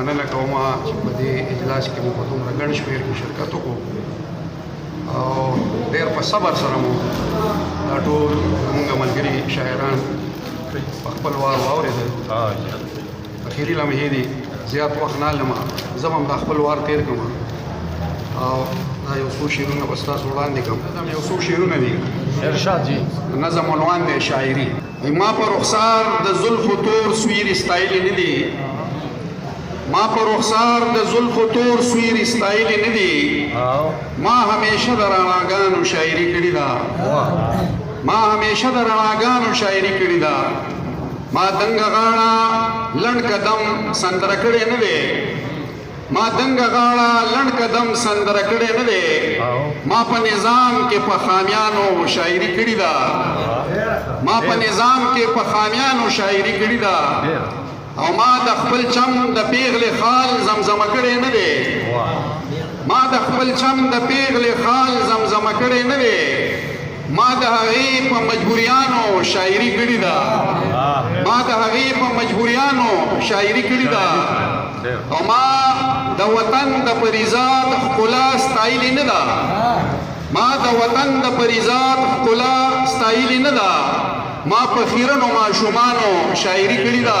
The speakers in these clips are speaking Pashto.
مننه کوم چې په دې اجلاس کې مو په دومره ګڼ شمېر کې شرکت وکړو او ډېر په صبر سره مو دا ټول زموږ ملګري شاعران په خپل وار واورېدل. اخري لمحې دي، زیات وخت نه لرم، زه به هم دا خپل وار تېر کړم او دا یو څو شعرونه به ستاسو وړاندې کړم. دا یو څو شعرونه دي. ارشاد جی. نظم عنوان دی شاعري. ما په رخسار د زلفو تور سویر ستایلې نه دي، ما په رخسار د زلفو تور سویر ستایلې نه دي، ما همیشه د رڼاګانو شاعري کړې ده، ما همیشه د رڼاګانو شاعري کړې ده، ما دنګه غاړه لنډ قدم سندره کړې نه دی، ما دنګه غاړه لنډ قدم سندره کړې نه دی، ما په نظام کې په خامیانو شاعري کړې ده، ما په نظام کې په خامیانو شاعري کړې ده، او ما د خپل چم د پیغلې خال زمزمه کړې نه دی، ما د خپل چم د پیغلې خال زمزمه کړې نه دی، ما د هغې په مجبوریانو شاعري کړې ده، ما د هغې په مجبوریانو شاعري کړې ده، او ما د وطن د پریزاد ښکلا ستایلې نه ده، ما د وطن د پریزاد ښکلا ستایلې نه ده، ما په خیرنو ماشومانو شاعري کړې ده،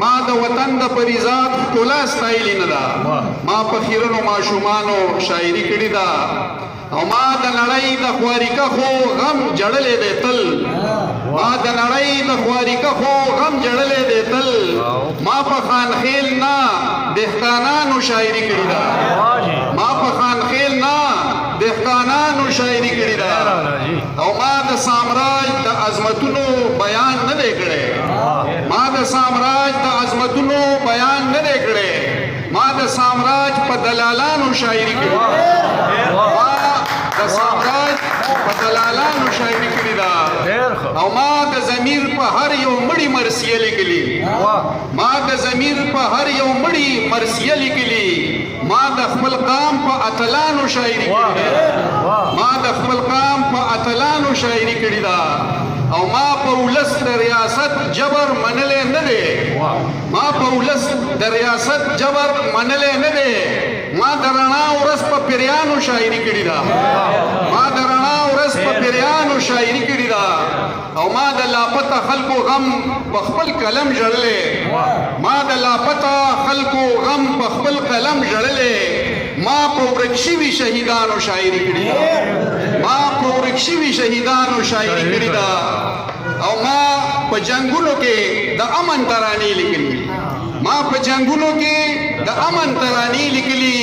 ما د وطن د پریزاد ښکلا ستایلې نه ده، ما په خیرنو ماشومانو شاعري کړې ده، او ما د نړۍ د خواریکښو غم جړلې دی تل، ما د نړۍ د خواریکښو غم جړلې دی تل، ما په خانخیل نه دهقانانو شاعري کړې ده، ما په خانخیل نه دهقانانو شاعري کړې ده، او ما د سامراج د عظمتونو بیان نه دی کړی، ما د سامراج د عظمتونو بیان نه دی کړی، ما د سامراج په دلالانو شاعري کړې ده، د سامراج په دلالانو شاعري کړې ده، او ما د ضمیر په هر یو مړي مرثیه لیکلي، ما د ضمیر په هر یو مړي مرثیه لیکلي، ما د خپل قام په اتلانو شاعري کړې ده، ما د خپل قام په اتلانو شاعري کړې ده، او ما په ولس د ریاست جبر منلې نه دی، ما په ولس د ریاست جبر منلې نه دی، ما د رڼا ورځ په پیریانو شاعري کړې ده، ما د رڼا ورځ په پیریانو شاعري کړې ده، او ما د لاپته خلکو غم په خپل قلم ژړلې، ما د لاپته خلکو غم په خپل قلم ژړلې، ما په ورک شوي شهیدانو شاعري کړې ده، ما په ورک شوي شهیدانو شاعري کړې ده، او ما په جنګونو کې د امن ترانې لیکلي، ما په جنګونو کې د امن ترانې لیکلي،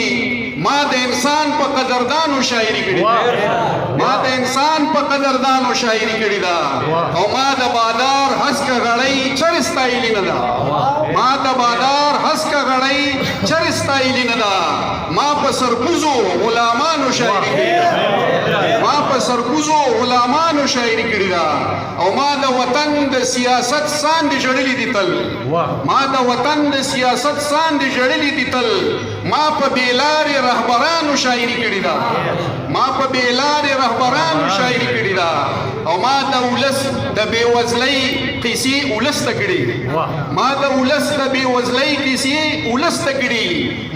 ما د انسان په قدردانو شاعري کړې ده، ما د انسان په قدردانو شاعري کړې ده، او ما د بادار هسکه غړۍ چر ستایلې نه ده، ما د بادار هسکه غړۍ چر ستایلې نه ده، ما په سرکوزو غلامانو شاعري کړې ده، ما په سرکوزو غلامانو شاعري کړې ده، او ما د وطن د سیاست ساندې ژړلې دي تل، ما د وطن د سیاست ساندې ژړلې دي تل، ما په بېلارې رهبرانو شاعري کړې ده، ما په بېلارې رهبرانو شاعري کړې ده، او ما د ولس د بېوزلۍ قیسې ولس ته کړي، ما د ولس د بېوزلۍ قیسې ولس ته کړي،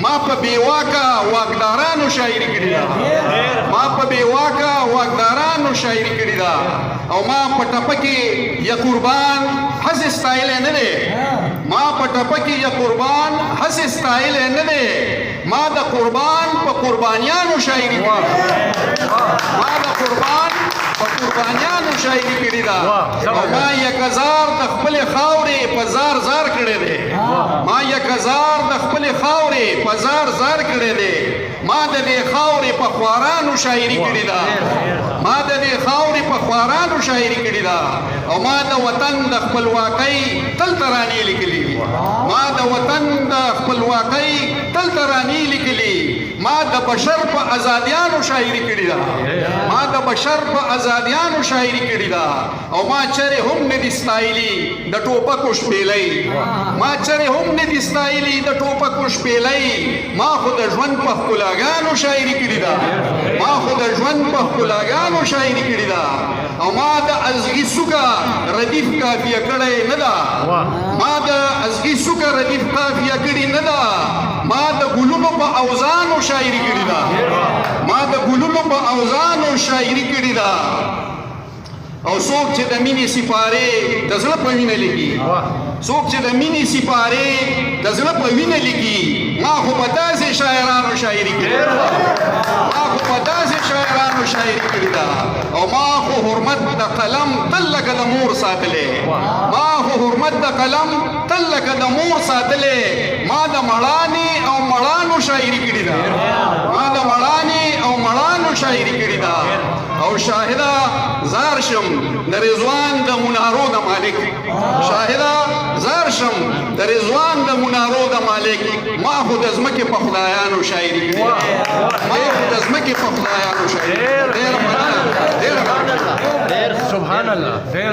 ما په بېواکه واکدارانو شاعري کړې ده، ما په بېواکه واکدارانو شاعري کړې ده، او ما په ټپه کې یا قربان هسې ستایلی نه دی، ما په ټپه کې یا قربان هسې ستایلی نه دی، ما د قربان په قربانیانو شاعري کړې ده، ما د قربان په قربانیانو شاعري کړې ده، او ما یک هزار د خپلې خاورې په زار زار کړی دی، ما یک هزار د خپلې خاورې په زار زار کړی دی، ما د دې خاورې په خوارانو شاعري کړې ده، ما د دې خاورې په خوارانو شاعري کړې ده، او ما د وطن د خپلواکۍ تل ترانې لیکلي، ما د وطن د خپلواکۍ تل ترانې لیکلي، ما د بشر په ازادیانو شاعري کړې ده، ما د بشر په ازادیانو شاعري کړې ده، او ما چرې هم نه دي ستایلي د ټوپکو شپېلۍ، ما چرې هم نه دي ستایلي د ټوپکو شپېلۍ، ما خو د ژوند په ښکلاګانو شاعري کړې ده، ما خو د ژوند په ښکلاګانو شاعري کړې ده، او ما د ازغي سوکه ردیف کافیه کړی نه ده، ما د ازغي سوکه ردیف کافیه کړې ګلونو په اوزانو شاعري کړې ده ما د ګلونو په اوزانو شاعري کړې ده او څوک چې د مینې سپارې د زړه په وینه لیکي څوک چې د مینې سپارې د زړه په وینه لیکي ما خو په داسې شاعرانو شاعري کړې ده ما خو په داسې شاعرانو شاعري کړې ده او ما خو حرمت د قلم تل لکه د مور ساتلې ما خو حرمت د قلم تل لکه د مور ساتلې ما د مړانې او مړانو شاعري کړې ده ما د مړانې او مړانو شاعري کړې ده او شاهده زار شم د رضوان د منارو د مالک شاهده زار شم د رضوان د منارو د مالک ما خو د ځمکې په خدایانو شاعري کړې ما خو د ځمکې په خدایانو شاعري ډېره مننه ډېره سبحان الله ډېر